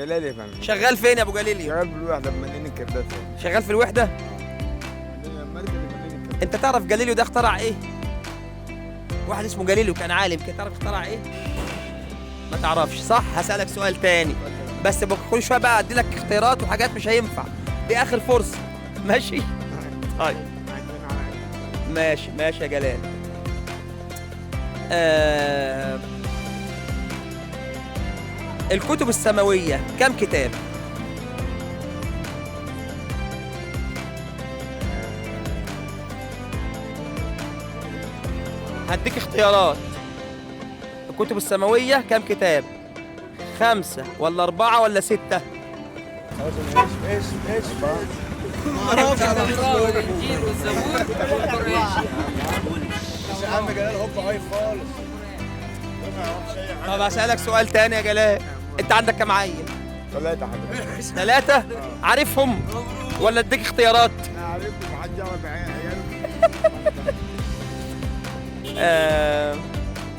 جلال يا فندم. شغال فين يا ابو جليليو؟ شغال بالوحده بمدينه كرداس. شغال في الوحده. مركز مدينه كرداس. انت تعرف جاليليو ده اخترع ايه؟ واحد اسمه جاليليو كان عالم كده، تعرف اخترع ايه؟ ما تعرفش صح؟ هسألك سؤال تاني بس كل شويه بقى ادي لك اختيارات وحاجات مش هينفع، دي اخر فرصه ماشي؟ طيب ماشي ماشي يا جلال. الكتب السماويه كم كتاب؟ هديك اختيارات. الكتب السماوية كم كتاب؟ 5 ولا 4 ولا 6؟ ايش ما اعرفش الانجيل والزبور والقران. يا عم جلال هوب هاي خالص. طب هسألك سؤال تاني يا جلال، انت عندك كم عيل؟ 3 حضرتك. 3؟ عارفهم ولا اديك اختيارات؟ انا عارفكم محدش يعرف عيالكم.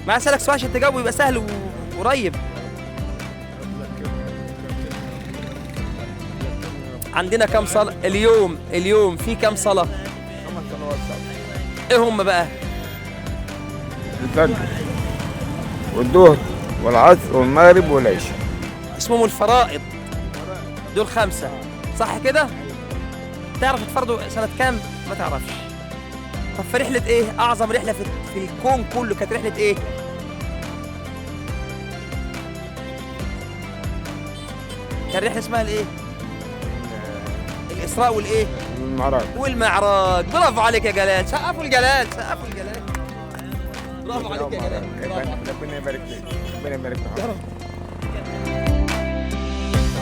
ما هسألك سؤال عشان تجاوب يبقى سهل وقريب. عندنا كم صلاة اليوم في كم صلاة؟ 5 صلوات صح. ايه هم بقى؟ الفجر والظهر والعصر والمغرب والعشاء. اسمهم الفرائض، دول 5 صح كده؟ تعرف اتفرضوا سنة كام؟ ما تعرفش. طب في رحلة ايه؟ أعظم رحلة في الكون كله كانت رحلة ايه؟ كان رحلة اسمها الايه؟ الإسراء والايه؟ والمعراج. برافو عليك يا جلال، سقفوا الجلال، سقفوا الجلال. برافو عليك يا جلال. ربنا يبارك فيك. ربنا يبارك فيك.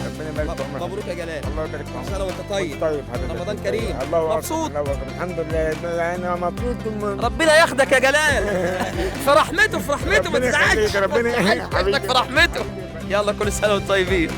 ربنا يبارك فيك. مبروك يا جلال. الله يبارك فيك. كل سنة وانت طيب. طيب حضرتك. رمضان كريم. الله مبسوط؟ الله أكبر. الحمد لله انا مبسوط. ربنا ياخدك يا جلال في رحمته، في رحمته ما ربنا تزعلش. يخليك. ربنا يخليك. ياخدك في رحمته. يلا كل سنة وانتم طيبين.